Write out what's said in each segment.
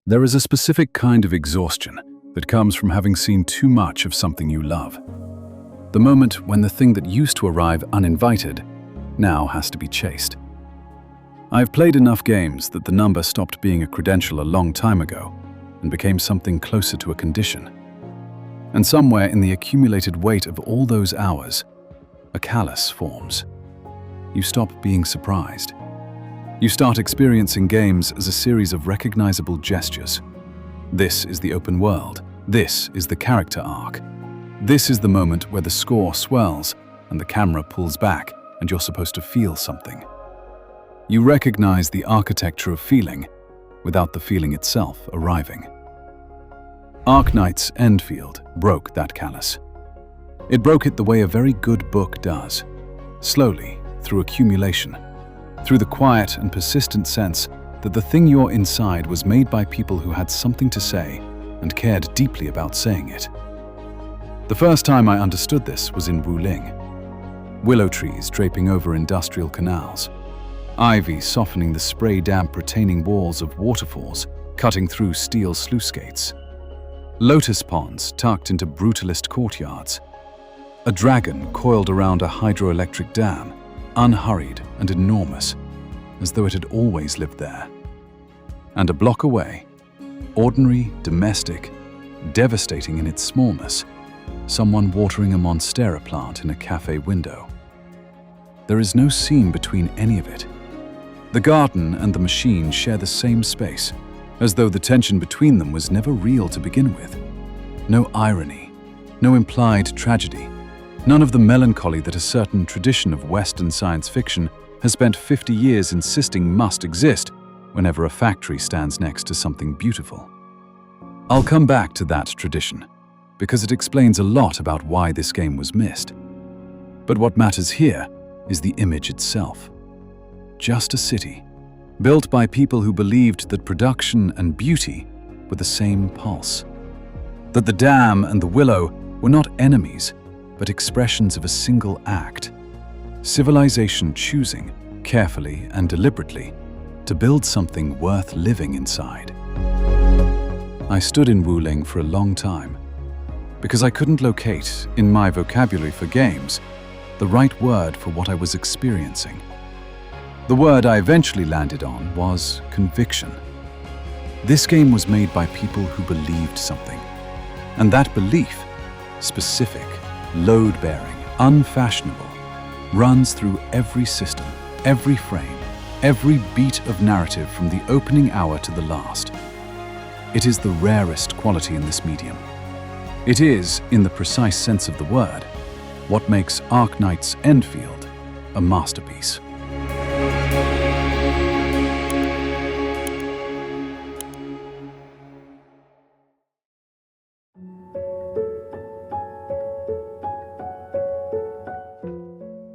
There is a specific kind of exhaustion that comes from having seen too much of something you love. The moment when the thing that used to arrive uninvited now has to be chased. I've played enough games that the number stopped being a credential a long time ago and became something closer to a condition. And somewhere in the accumulated weight of all those hours, a callus forms. You stop being surprised. You start experiencing games as a series of recognizable gestures. This is the open world. This is the character arc. This is the moment where the score swells and the camera pulls back and you're supposed to feel something. You recognize the architecture of feeling without the feeling itself arriving. Arknights' Endfield broke that callus. It broke it the way a very good book does, slowly, through accumulation, through the quiet and persistent sense that the thing you're inside was made by people who had something to say and cared deeply about saying it. The first time I understood this was in Wuling. Willow trees draping over industrial canals, ivy softening the spray-damp retaining walls of waterfalls cutting through steel sluice gates, lotus ponds tucked into brutalist courtyards, a dragon coiled around a hydroelectric dam, unhurried and enormous, as though it had always lived there. And a block away, ordinary, domestic, devastating in its smallness, someone watering a monstera plant in a cafe window. There is no seam between any of it. The garden and the machine share the same space, as though the tension between them was never real to begin with. No irony, no implied tragedy, none of the melancholy that a certain tradition of Western science fiction has spent 50 years insisting must exist whenever a factory stands next to something beautiful. I'll come back to that tradition, because it explains a lot about why this game was missed. But what matters here is the image itself. Just a city, built by people who believed that production and beauty were the same pulse. That the dam and the willow were not enemies, but expressions of a single act. Civilization choosing, carefully and deliberately, to build something worth living inside. I stood in Wuling for a long time, because I couldn't locate, in my vocabulary for games, the right word for what I was experiencing. The word I eventually landed on was conviction. This game was made by people who believed something. And that belief, specific, load-bearing, unfashionable, runs through every system, every frame, every beat of narrative from the opening hour to the last. It is the rarest quality in this medium. It is, in the precise sense of the word, what makes Arknights' Endfield a masterpiece.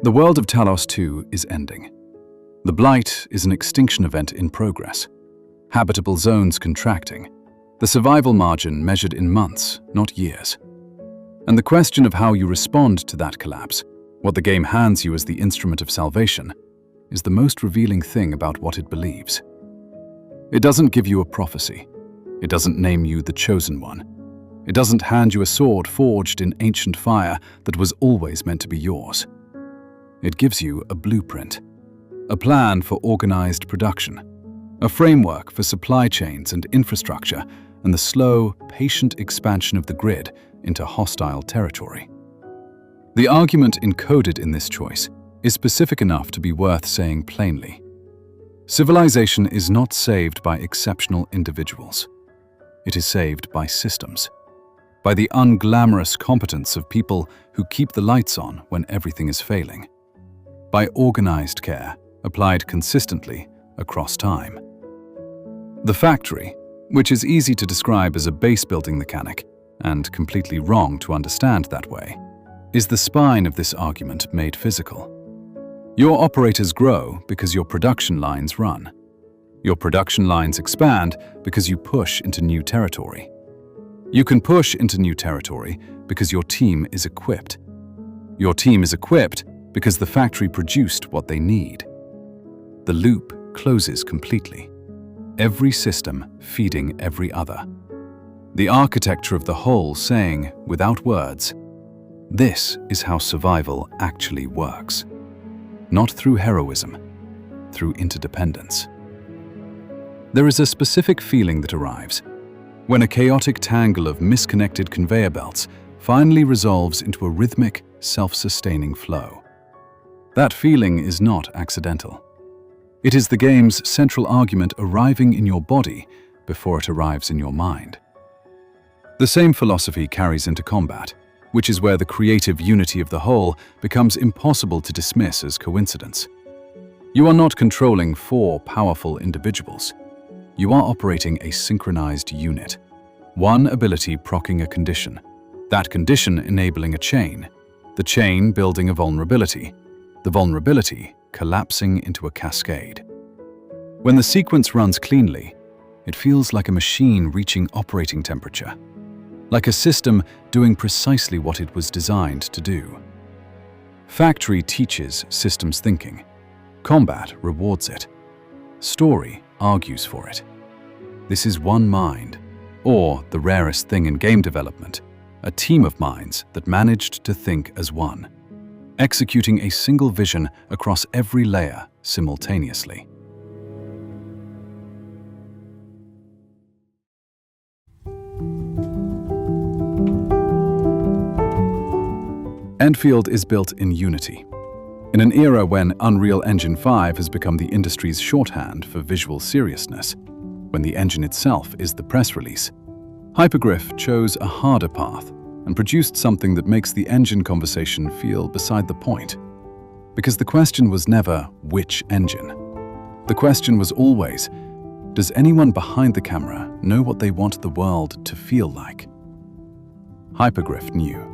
The world of Talos-II is ending. The Blight is an extinction event in progress. Habitable zones contracting. The survival margin measured in months, not years. And the question of how you respond to that collapse, what the game hands you as the instrument of salvation, is the most revealing thing about what it believes. It doesn't give you a prophecy. It doesn't name you the chosen one. It doesn't hand you a sword forged in ancient fire that was always meant to be yours. It gives you a blueprint, a plan for organized production, a framework for supply chains and infrastructure, and the slow, patient expansion of the grid into hostile territory. The argument encoded in this choice is specific enough to be worth saying plainly. Civilization is not saved by exceptional individuals. It is saved by systems, by the unglamorous competence of people who keep the lights on when everything is failing, by organized care applied consistently across time. The factory, which is easy to describe as a base-building mechanic, and completely wrong to understand that way, is the spine of this argument made physical. Your operators grow because your production lines run. Your production lines expand because you push into new territory. You can push into new territory because your team is equipped. Your team is equipped because the factory produced what they need. The loop closes completely. every system feeding every other. The architecture of the whole saying, without words, this is how survival actually works. Not through heroism, through interdependence. There is a specific feeling that arrives when a chaotic tangle of misconnected conveyor belts finally resolves into a rhythmic, self-sustaining flow. That feeling is not accidental. It is the game's central argument arriving in your body before it arrives in your mind. The same philosophy carries into combat, which is where the creative unity of the whole becomes impossible to dismiss as coincidence. You are not controlling four powerful individuals. You are operating a synchronized unit. One ability proccing a condition, that condition enabling a chain, the chain building a vulnerability, the vulnerability collapsing into a cascade. When the sequence runs cleanly, it feels like a machine reaching operating temperature, like a system doing precisely what it was designed to do. Factory teaches systems thinking. Combat rewards it. Story argues for it. This is one mind, or the rarest thing in game development, a team of minds that managed to think as one, executing a single vision across every layer simultaneously. Endfield is built in Unity. In an era when Unreal Engine 5 has become the industry's shorthand for visual seriousness, when the engine itself is the press release, Hypergriff chose a harder path and produced something that makes the engine conversation feel beside the point. Because the question was never, which engine? The question was always, does anyone behind the camera know what they want the world to feel like? Hypergriff knew.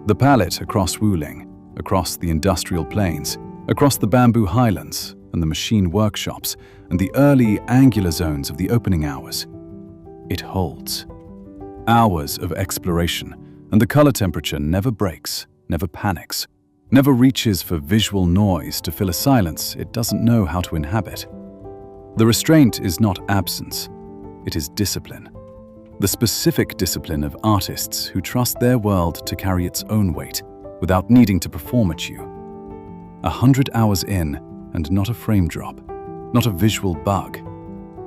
The palette across Wuling, across the industrial plains, across the bamboo highlands and the machine workshops and the early angular zones of the opening hours. It holds. Hours of exploration, and the color temperature never breaks, never panics, never reaches for visual noise to fill a silence it doesn't know how to inhabit. The restraint is not absence, it is discipline. The specific discipline of artists who trust their world to carry its own weight without needing to perform at you. 100 hours in, and not a frame drop, not a visual bug.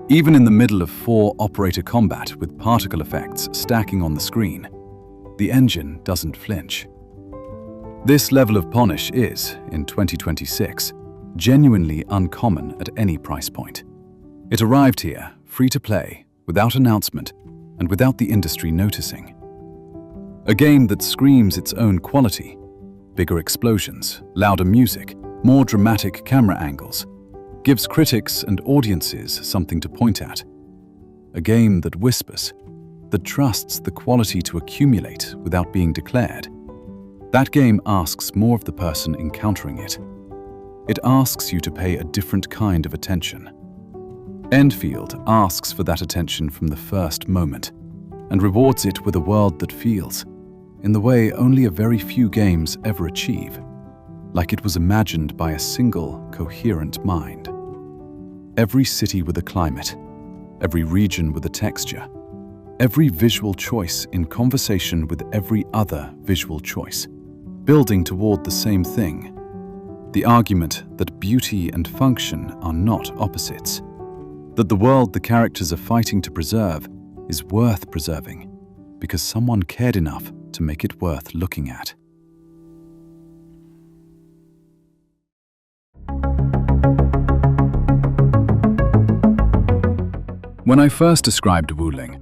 Even in the middle of 4 operator combat with particle effects stacking on the screen, the engine doesn't flinch. This level of polish is, in 2026, genuinely uncommon at any price point. It arrived here, free to play, without announcement, and without the industry noticing. A game that screams its own quality, bigger explosions, louder music, more dramatic camera angles, gives critics and audiences something to point at. A game that whispers, that trusts the quality to accumulate without being declared. That game asks more of the person encountering it. It asks you to pay a different kind of attention. Endfield asks for that attention from the first moment, and rewards it with a world that feels, in the way only a very few games ever achieve, like it was imagined by a single, coherent mind. Every city with a climate, every region with a texture, every visual choice in conversation with every other visual choice, building toward the same thing. The argument that beauty and function are not opposites, that the world the characters are fighting to preserve is worth preserving because someone cared enough to make it worth looking at. When I first described Wuling,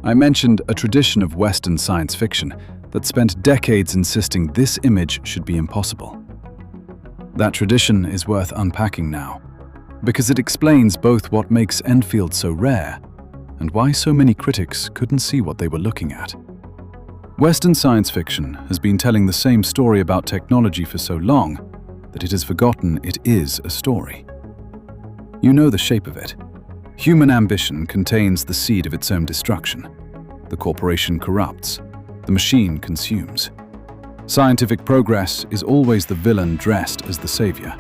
I mentioned a tradition of Western science fiction that spent decades insisting this image should be impossible. That tradition is worth unpacking now, because it explains both what makes Endfield so rare and why so many critics couldn't see what they were looking at. Western science fiction has been telling the same story about technology for so long that it has forgotten it is a story. You know the shape of it. Human ambition contains the seed of its own destruction. The corporation corrupts. The machine consumes. Scientific progress is always the villain dressed as the savior.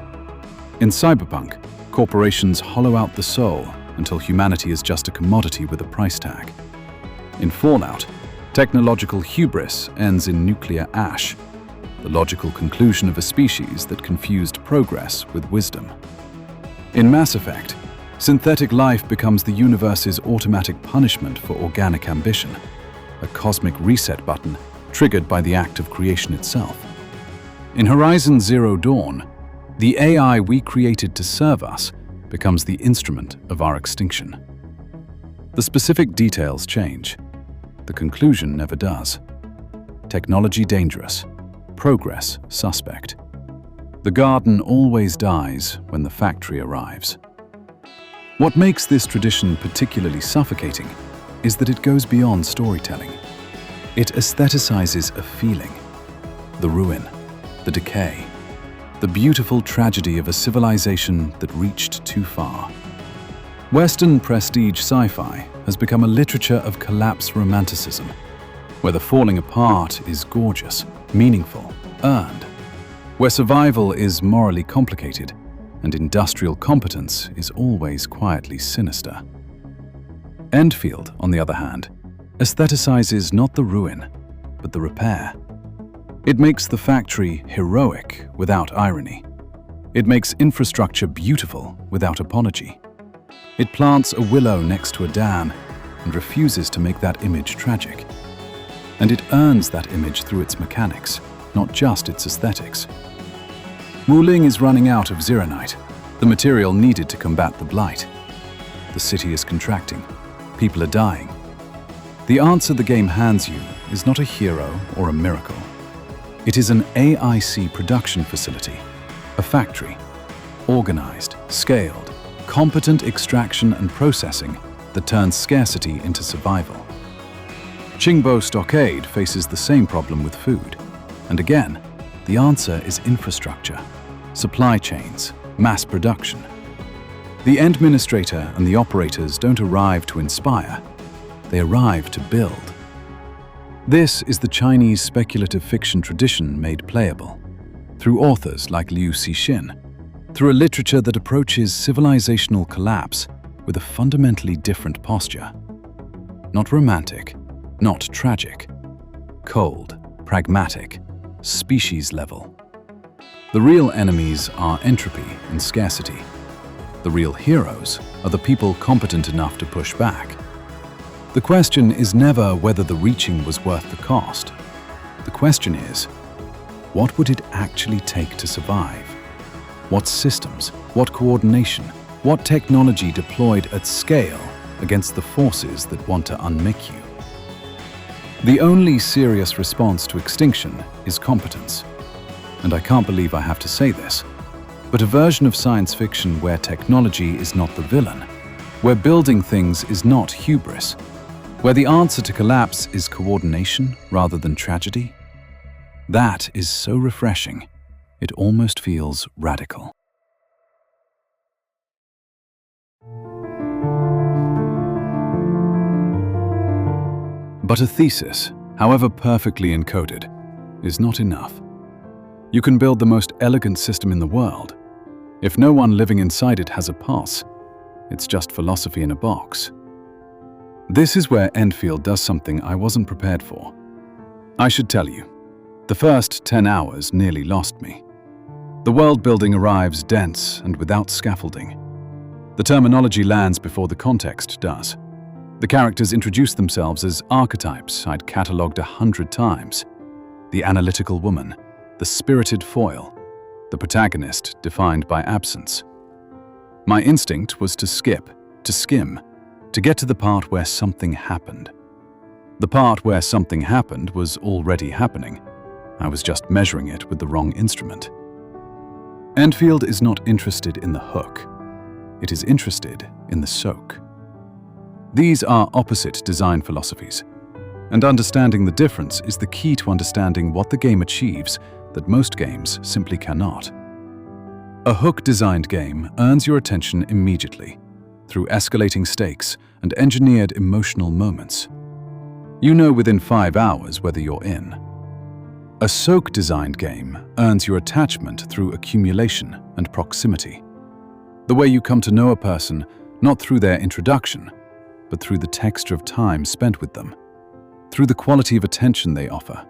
In cyberpunk, corporations hollow out the soul until humanity is just a commodity with a price tag. In Fallout, technological hubris ends in nuclear ash, the logical conclusion of a species that confused progress with wisdom. In Mass Effect, synthetic life becomes the universe's automatic punishment for organic ambition, a cosmic reset button triggered by the act of creation itself. In Horizon Zero Dawn, the AI we created to serve us becomes the instrument of our extinction. The specific details change. The conclusion never does. Technology dangerous, progress suspect. The garden always dies when the factory arrives. What makes this tradition particularly suffocating is that it goes beyond storytelling. It aestheticizes a feeling, the ruin, the decay, the beautiful tragedy of a civilization that reached too far. Western prestige sci-fi has become a literature of collapse romanticism, where the falling apart is gorgeous, meaningful, earned, where survival is morally complicated and industrial competence is always quietly sinister. Endfield, on the other hand, aestheticizes not the ruin, but the repair. It makes the factory heroic without irony. It makes infrastructure beautiful without apology. It plants a willow next to a dam and refuses to make that image tragic. And it earns that image through its mechanics, not just its aesthetics. Wuling is running out of Ziranite, the material needed to combat the blight. The city is contracting. People are dying. The answer the game hands you is not a hero or a miracle. It is an AIC production facility, a factory, organized, scaled, competent extraction and processing that turns scarcity into survival. Qingbo Stockade faces the same problem with food. And again, the answer is infrastructure, supply chains, mass production. The administrator and the operators don't arrive to inspire, they arrive to build. This is the Chinese speculative fiction tradition made playable, through authors like Liu Cixin, through a literature that approaches civilizational collapse with a fundamentally different posture. Not romantic, not tragic, cold, pragmatic, species level. The real enemies are entropy and scarcity. The real heroes are the people competent enough to push back. The question is never whether the reaching was worth the cost. The question is, what would it actually take to survive? What systems, what coordination, what technology deployed at scale against the forces that want to unmake you? The only serious response to extinction is competence. And I can't believe I have to say this, but a version of science fiction where technology is not the villain, where building things is not hubris, where the answer to collapse is coordination rather than tragedy, that is so refreshing, it almost feels radical. But a thesis, however perfectly encoded, is not enough. You can build the most elegant system in the world. If no one living inside it has a pulse, it's just philosophy in a box. This is where Endfield does something I wasn't prepared for. I should tell you, the first 10 hours nearly lost me. The world building arrives dense and without scaffolding. The terminology lands before the context does. The characters introduce themselves as archetypes I'd catalogued 100 times. The analytical woman, the spirited foil, the protagonist defined by absence. My instinct was to skip, to skim, to get to the part where something happened. The part where something happened was already happening. I was just measuring it with the wrong instrument. Endfield is not interested in the hook. It is interested in the soak. These are opposite design philosophies, and understanding the difference is the key to understanding what the game achieves that most games simply cannot. A hook-designed game earns your attention immediately, through escalating stakes and engineered emotional moments. You know within 5 hours whether you're in. A soak-designed game earns your attachment through accumulation and proximity. The way you come to know a person not through their introduction, but through the texture of time spent with them, through the quality of attention they offer,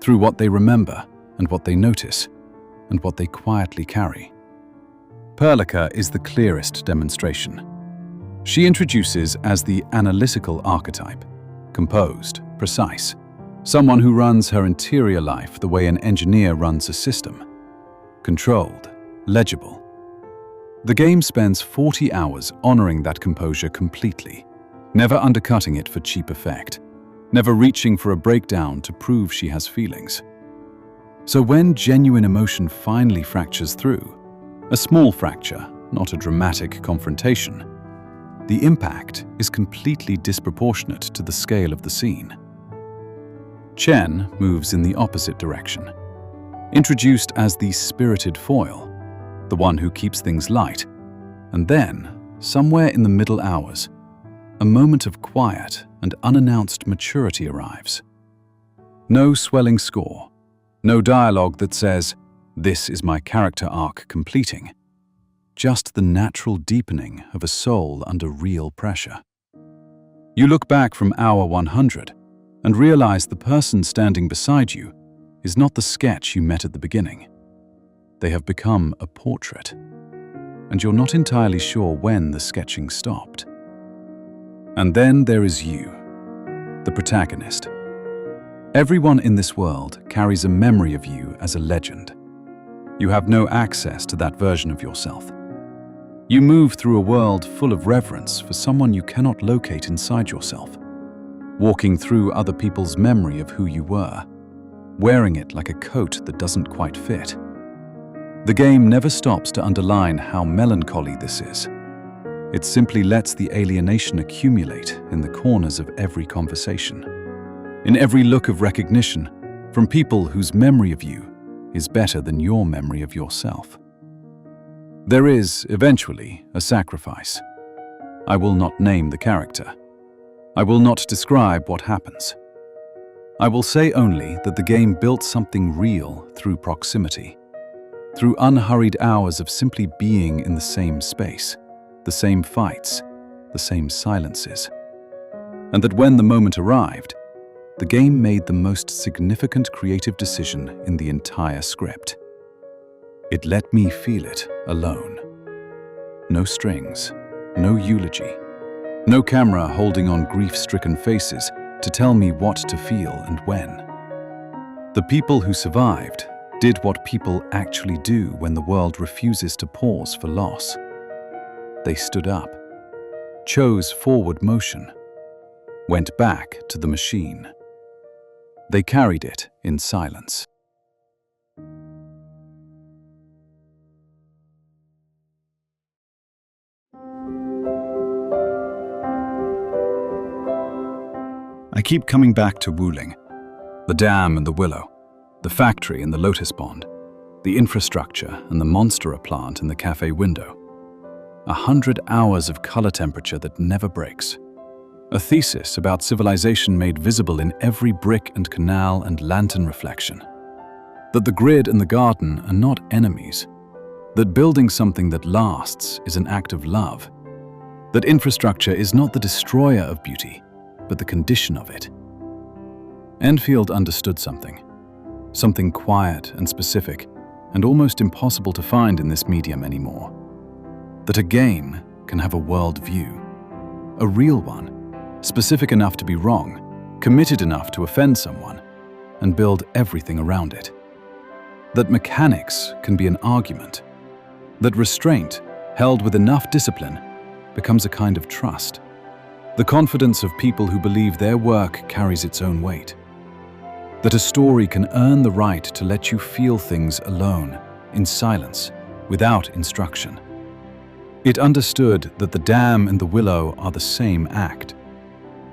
through what they remember and what they notice, and what they quietly carry. Perlica is the clearest demonstration. She introduces as the analytical archetype, composed, precise, someone who runs her interior life the way an engineer runs a system, controlled, legible. The game spends 40 hours honoring that composure completely, never undercutting it for cheap effect, never reaching for a breakdown to prove she has feelings. So when genuine emotion finally fractures through, a small fracture, not a dramatic confrontation, the impact is completely disproportionate to the scale of the scene. Chen moves in the opposite direction. Introduced as the spirited foil, the one who keeps things light, and then, somewhere in the middle hours, a moment of quiet and unannounced maturity arrives. No swelling score, no dialogue that says, "This is my character arc completing." Just the natural deepening of a soul under real pressure. You look back from hour 100 and realize the person standing beside you is not the sketch you met at the beginning. They have become a portrait, and you're not entirely sure when the sketching stopped. And then there is you, the protagonist. Everyone in this world carries a memory of you as a legend. You have no access to that version of yourself. You move through a world full of reverence for someone you cannot locate inside yourself, walking through other people's memory of who you were, wearing it like a coat that doesn't quite fit. The game never stops to underline how melancholy this is. It simply lets the alienation accumulate in the corners of every conversation, in every look of recognition from people whose memory of you is better than your memory of yourself. There is, eventually, a sacrifice. I will not name the character. I will not describe what happens. I will say only that the game built something real through proximity, through unhurried hours of simply being in the same space, the same fights, the same silences. And that when the moment arrived, the game made the most significant creative decision in the entire script. It let me feel it alone. No strings, no eulogy, no camera holding on grief-stricken faces to tell me what to feel and when. The people who survived did what people actually do when the world refuses to pause for loss. They stood up, chose forward motion, went back to the machine. They carried it in silence. I keep coming back to Wuling, the dam and the willow, the factory and the lotus pond, the infrastructure and the monstera plant in the cafe window. 100 hours of color temperature that never breaks. A thesis about civilization made visible in every brick and canal and lantern reflection. That the grid and the garden are not enemies. That building something that lasts is an act of love. That infrastructure is not the destroyer of beauty, but the condition of it. Endfield understood something quiet and specific, and almost impossible to find in this medium anymore. That a game can have a world view, a real one, specific enough to be wrong, committed enough to offend someone, and build everything around it. That mechanics can be an argument. That restraint, held with enough discipline, becomes a kind of trust. The confidence of people who believe their work carries its own weight. That a story can earn the right to let you feel things alone, in silence, without instruction. It understood that the dam and the willow are the same act,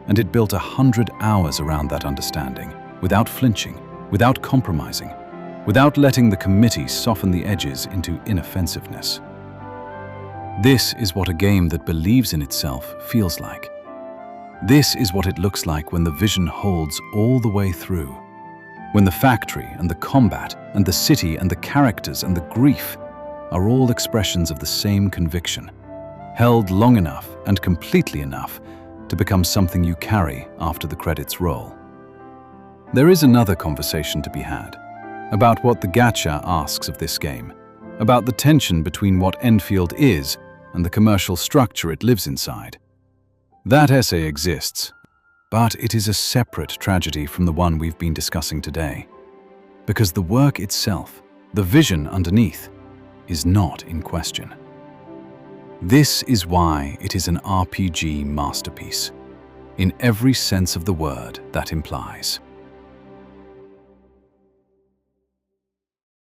and it built 100 hours around that understanding, without flinching, without compromising, without letting the committee soften the edges into inoffensiveness. This is what a game that believes in itself feels like. This is what it looks like when the vision holds all the way through, when the factory and the combat and the city and the characters and the grief are all expressions of the same conviction. held long enough and completely enough to become something you carry after the credits roll. There is another conversation to be had about what the Gacha asks of this game, about the tension between what Endfield is and the commercial structure it lives inside. That essay exists, but it is a separate tragedy from the one we've been discussing today, because the work itself, the vision underneath, is not in question. This is why it is an RPG masterpiece, in every sense of the word that implies.